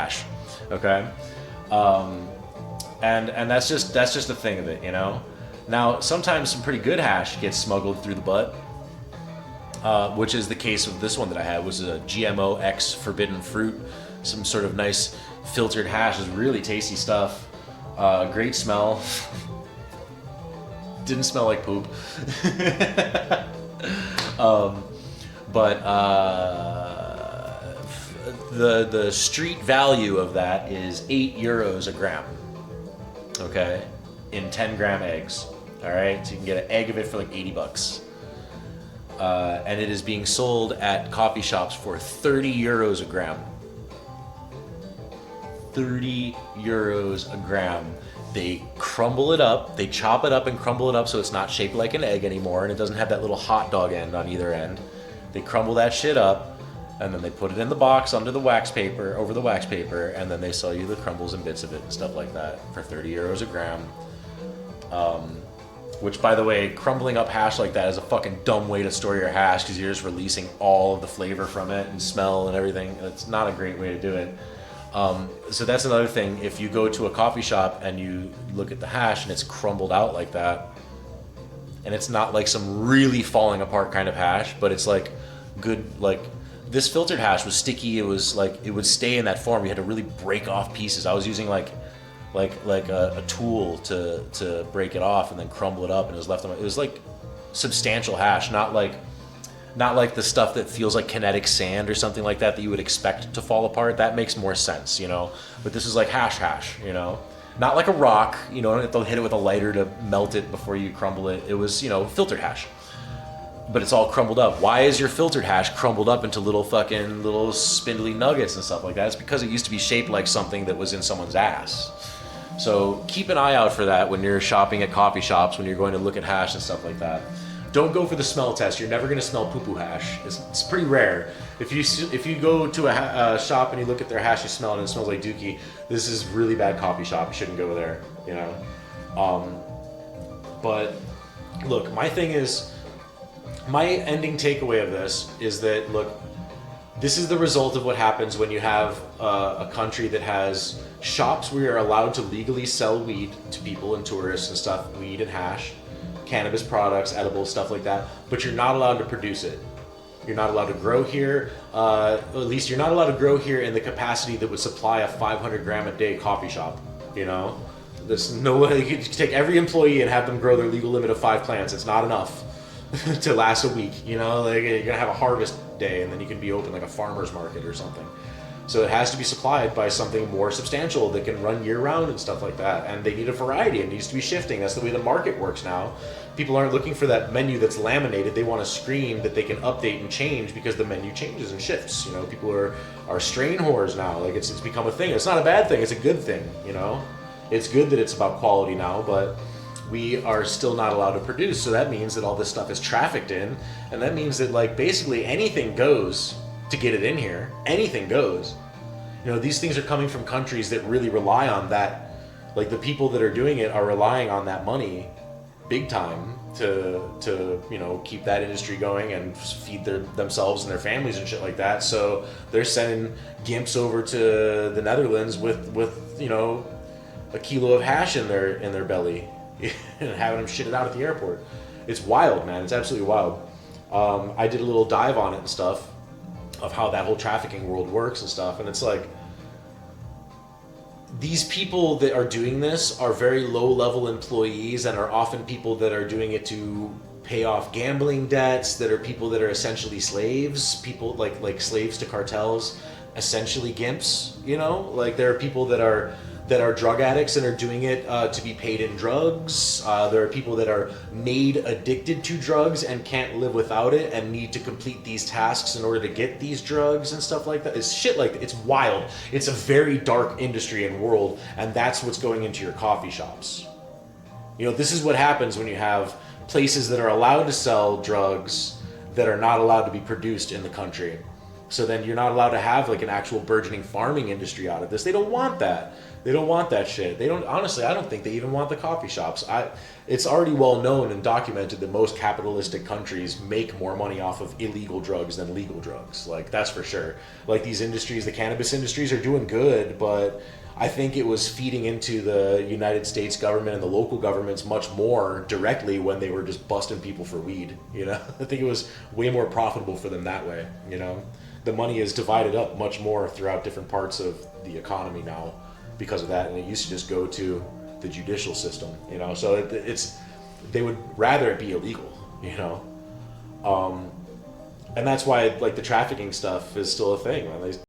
hash. Okay, and that's just the thing of it, you know. Now sometimes some pretty good hash gets smuggled through the butt, which is the case of this one that I had, was a GMO X forbidden fruit, some sort of nice filtered hash. Is really tasty stuff. Great smell. Didn't smell like poop. But the street value of that is €8 a gram. Okay, in 10-gram eggs. All right, so you can get an egg of it for like $80. And it is being sold at coffee shops for €30 a gram. €30 a gram. They crumble it up, they chop it up and crumble it up so it's not shaped like an egg anymore, and it doesn't have that little hot dog end on either end. They crumble that shit up, and then they put it in the box under the wax paper, over the wax paper, and then they sell you the crumbles and bits of it and stuff like that for €30 a gram. Which, by the way, crumbling up hash like that is a fucking dumb way to store your hash, because you're just releasing all of the flavor from it and smell and everything. It's not a great way to do it. So that's another thing. If you go to a coffee shop and you look at the hash and it's crumbled out like that, and it's not like some really falling apart kind of hash, but it's like good, like this filtered hash was sticky. It was like, it would stay in that form. You had to really break off pieces. I was using like a tool to break it off and then crumble it up, and it was left on. It was like substantial hash, not like the stuff that feels like kinetic sand or something like that you would expect to fall apart. That makes more sense, you know. But this is like hash, you know. Not like a rock, you know, you have to hit it with a lighter to melt it before you crumble it. It was, you know, filtered hash. But it's all crumbled up. Why is your filtered hash crumbled up into little spindly nuggets and stuff like that? It's because it used to be shaped like something that was in someone's ass. So keep an eye out for that when you're shopping at coffee shops, when you're going to look at hash and stuff like that. Don't go for the smell test. You're never going to smell poo-poo hash. It's pretty rare. If you go to a shop and you look at their hash, you smell it and it smells like dookie, this is really bad coffee shop. You shouldn't go there, you know. But look, my thing is, my ending takeaway of this is that, look, this is the result of what happens when you have a country that has shops where you're allowed to legally sell weed to people and tourists and stuff, weed and hash, cannabis products, edibles, stuff like that, but you're not allowed to produce it. You're not allowed to grow here. At least you're not allowed to grow here in the capacity that would supply a 500 gram a day coffee shop, you know? There's no way you could take every employee and have them grow their legal limit of 5 plants. It's not enough to last a week, you know? Like, you're gonna have a harvest day and then you can be open like a farmer's market or something. So it has to be supplied by something more substantial that can run year round and stuff like that. And they need a variety. It needs to be shifting. That's the way the market works now. People aren't looking for that menu that's laminated. They want a screen that they can update and change because the menu changes and shifts. You know, people are strain whores now. Like it's become a thing. It's not a bad thing. It's a good thing, you know? It's good that it's about quality now, but we are still not allowed to produce. So that means that all this stuff is trafficked in. And that means that like basically anything goes to get it in here. Anything goes. You know, these things are coming from countries that really rely on that. Like the people that are doing it are relying on that money big time to you know, keep that industry going and feed themselves and their families and shit like that. So they're sending gimps over to the Netherlands with you know, a kilo of hash in their belly and having them shit it out at the airport. It's wild, man. It's absolutely wild. I did a little dive on it and stuff, of how that whole trafficking world works and stuff, and it's like these people that are doing this are very low-level employees and are often people that are doing it to pay off gambling debts, that are people that are essentially slaves, people like slaves to cartels, essentially gimps, you know? Like there are people that are drug addicts and are doing it to be paid in drugs. There are people that are made addicted to drugs and can't live without it and need to complete these tasks in order to get these drugs and stuff like that. It's shit like that. It's wild. It's a very dark industry and world, and that's what's going into your coffee shops. You know, this is what happens when you have places that are allowed to sell drugs that are not allowed to be produced in the country. So then you're not allowed to have like an actual burgeoning farming industry out of this. They don't want that. They don't want that shit. They don't, honestly, I don't think they even want the coffee shops. It's already well known and documented that most capitalistic countries make more money off of illegal drugs than legal drugs. Like, that's for sure. Like, these industries, the cannabis industries are doing good, but I think it was feeding into the United States government and the local governments much more directly when they were just busting people for weed, you know? I think it was way more profitable for them that way, you know? The money is divided up much more throughout different parts of the economy now because of that, and it used to just go to the judicial system, you know? So it's they would rather it be illegal, you know? And that's why, like, the trafficking stuff is still a thing, man.